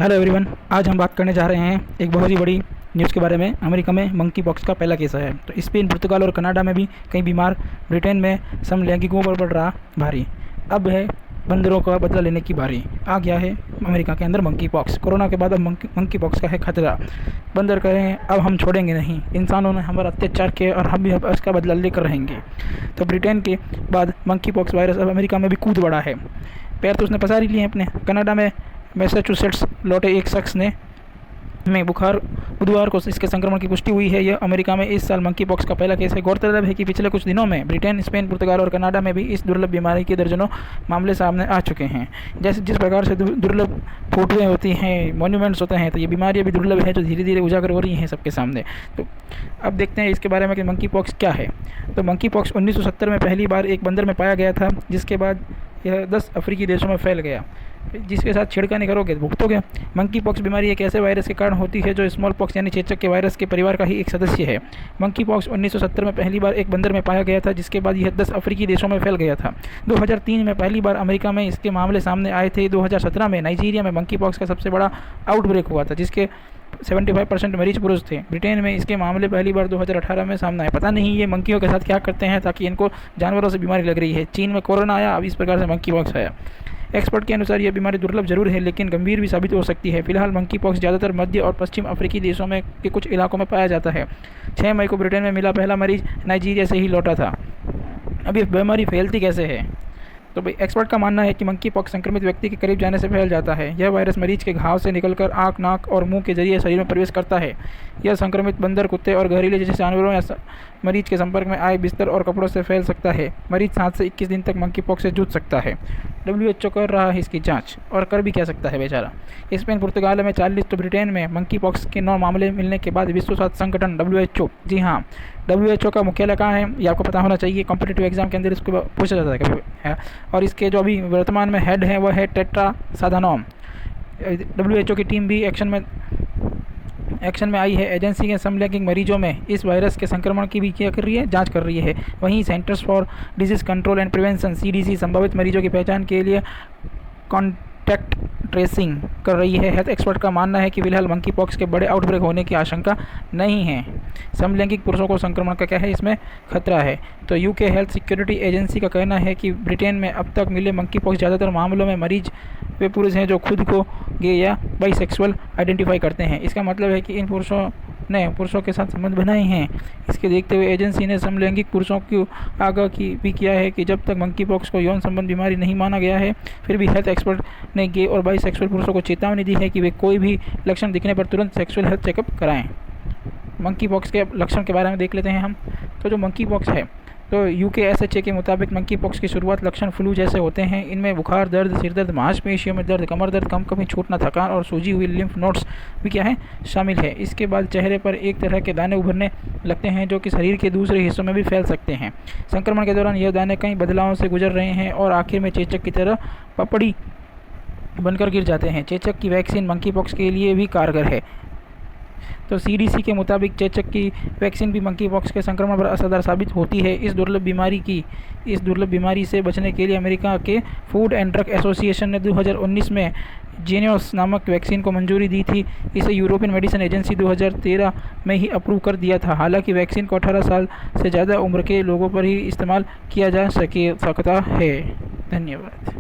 Hello everyone. आज हम बात करने जा रहे हैं एक बहुत ही बड़ी न्यूज़ के बारे में। अमेरिका में मंकी पॉक्स का पहला केस है। तो स्पेन, पुर्तगाल और कनाडा में भी कई बीमार। ब्रिटेन में समलैंगिकों पर पड़ रहा भारी। अब है बंदरों का बदला लेने की बारी। आ गया है अमेरिका के अंदर मंकी पॉक्स। कोरोना के बाद अब मंकी पॉक्स का है खतरा। बंदर कह रहे हैं अब हम छोड़ेंगे नहीं, इंसानों ने हमारा अत्याचार किया और हम भी अब इसका बदला लेकर रहेंगे। तो ब्रिटेन के बाद मंकी पॉक्स वायरस अब अमेरिका में भी कूद पड़ा है। पैर तो उसने पसार ही लिए हैं अपने। कनाडा में मैसाचुसेट्स लौटे एक शख्स में बुधवार को इसके संक्रमण की पुष्टि हुई है। यह अमेरिका में इस साल मंकी पॉक्स का पहला केस है। गौरतलब है कि पिछले कुछ दिनों में ब्रिटेन, स्पेन, पुर्तगाल और कनाडा में भी इस दुर्लभ बीमारी के दर्जनों मामले सामने आ चुके हैं। जैसे जिस प्रकार से दुर्लभ फोटोएँ होती हैं, मॉन्यूमेंट्स होते हैं, तो ये बीमारियाँ भी दुर्लभ है जो धीरे धीरे उजागर हो रही हैं सबके सामने। तो अब देखते हैं इसके बारे में कि मंकी पॉक्स क्या है। तो मंकी पॉक्स 1970 में पहली बार एक बंदर में पाया गया था, जिसके बाद यह 10 अफ्रीकी देशों में फैल गया। जिसके साथ छिड़कानी करोगे तो भुगतोगे। मंकी पॉक्स बीमारी एक ऐसे वायरस के कारण होती है जो स्मॉल पॉक्स यानी चेचक के वायरस के परिवार का ही एक सदस्य है। मंकी पॉक्स 1970 में पहली बार एक बंदर में पाया गया था, जिसके बाद यह 10 अफ्रीकी देशों में फैल गया था। 2003 में पहली बार अमेरिका में इसके मामले सामने आए थे। 2017 में नाइजीरिया में मंकी पॉक्स का सबसे बड़ा आउटब्रेक हुआ था, जिसके 75% मरीज पुरुष थे। ब्रिटेन में इसके मामले पहली बार 2018 में सामने आए। पता नहीं ये मंकियों के साथ क्या करते हैं ताकि इनको जानवरों से बीमारी लग रही है। चीन में कोरोना आया, अब इस प्रकार से मंकी पॉक्स आया। एक्सपर्ट के अनुसार यह बीमारी दुर्लभ जरूर है, लेकिन गंभीर भी साबित हो सकती है। फिलहाल मंकी पॉक्स ज़्यादातर मध्य और पश्चिम अफ्रीकी देशों में के कुछ इलाकों में पाया जाता है। 6 मई को ब्रिटेन में मिला पहला मरीज नाइजीरिया से ही लौटा था। अब ये बीमारी फैलती कैसे है? तो भाई एक्सपर्ट का मानना है कि मंकी पॉक्स संक्रमित व्यक्ति के करीब जाने से फैल जाता है। यह वायरस मरीज के घाव से निकलकर आँख, नाक और मुंह के जरिए शरीर में प्रवेश करता है। यह संक्रमित बंदर, कुत्ते और घरेलू जैसे जानवरों या मरीज के संपर्क में आए बिस्तर और कपड़ों से फैल सकता है। मरीज 7 से 21 दिन तक मंकी पॉक्स से जूझ सकता है। WHO कर रहा है इसकी जांच, और कर भी क्या सकता है बेचारा। स्पेन, पुर्तगाल में 40 तो ब्रिटेन में मंकी पॉक्स के 9 मामले मिलने के बाद विश्व स्वास्थ्य संगठन WHO, जी हाँ, WHO का मुख्यालय कहाँ है ये आपको पता होना चाहिए। कॉम्पिटिटिव एग्जाम के अंदर इसको पूछा जाता है कभी है। और इसके जो अभी वर्तमान में हेड है वह है टेट्रास अधानोम। WHO की टीम भी एक्शन में आई है। एजेंसी के समलैंगिक मरीजों में इस वायरस के संक्रमण की भी क्या कर रही है, जांच कर रही है। वहीं centres for disease control and prevention CDC संभावित मरीजों की पहचान के लिए कॉन्टैक्ट ट्रेसिंग कर रही है। हेल्थ एक्सपर्ट का मानना है कि फिलहाल मंकी पॉक्स के बड़े आउटब्रेक होने की आशंका नहीं है। समलैंगिक पुरुषों को संक्रमण का क्या है, इसमें खतरा है। तो UK हेल्थ सिक्योरिटी एजेंसी का कहना है कि ब्रिटेन में अब तक मिले मंकी पॉक्स ज़्यादातर मामलों में मरीज वे पुरुष हैं जो खुद को गे या बाइसेक्सुअल आइडेंटिफाई करते हैं। इसका मतलब है कि इन पुरुषों ने पुरुषों के साथ संबंध बनाए हैं। इसके देखते हुए एजेंसी ने समलैंगिक पुरुषों को आगाह भी किया है कि जब तक मंकी पॉक्स को यौन संबंध बीमारी नहीं माना गया है, फिर भी हेल्थ एक्सपर्ट ने गे और बाइसेक्सुअल पुरुषों को चेतावनी दी है कि वे कोई भी लक्षण दिखने पर तुरंत सेक्सुअल हेल्थ चेकअप कराएं। मंकी पॉक्स के लक्षण के बारे में देख लेते हैं हम। तो जो मंकी पॉक्स है, तो UKSHA के मुताबिक मंकी पॉक्स की शुरुआत लक्षण फ्लू जैसे होते हैं। इनमें बुखार, दर्द, सिर दर्द, मांसपेशियों में दर्द, कमर दर्द, कभी छूटना, थकान और सूजी हुई लिम्फ नोड्स भी क्या है, शामिल है। इसके बाद चेहरे पर एक तरह के दाने उभरने लगते हैं जो कि शरीर के दूसरे हिस्सों में भी फैल सकते हैं। संक्रमण के दौरान यह दाने कई बदलावों से गुजर रहे हैं और आखिर में चेचक की तरह पपड़ी बनकर गिर जाते हैं। चेचक की वैक्सीन मंकी पॉक्स के लिए भी कारगर है। तो CDC के मुताबिक चेचक की वैक्सीन भी मंकी पॉक्स के संक्रमण पर असरदार साबित होती है। इस दुर्लभ बीमारी से बचने के लिए अमेरिका के फूड एंड ड्रग एसोसिएशन ने 2019 में जेनियोस नामक वैक्सीन को मंजूरी दी थी। इसे यूरोपियन मेडिसिन एजेंसी 2013 में ही अप्रूव कर दिया था। हालांकि वैक्सीन को 18 साल से ज़्यादा उम्र के लोगों पर ही इस्तेमाल किया जा सकता है। धन्यवाद।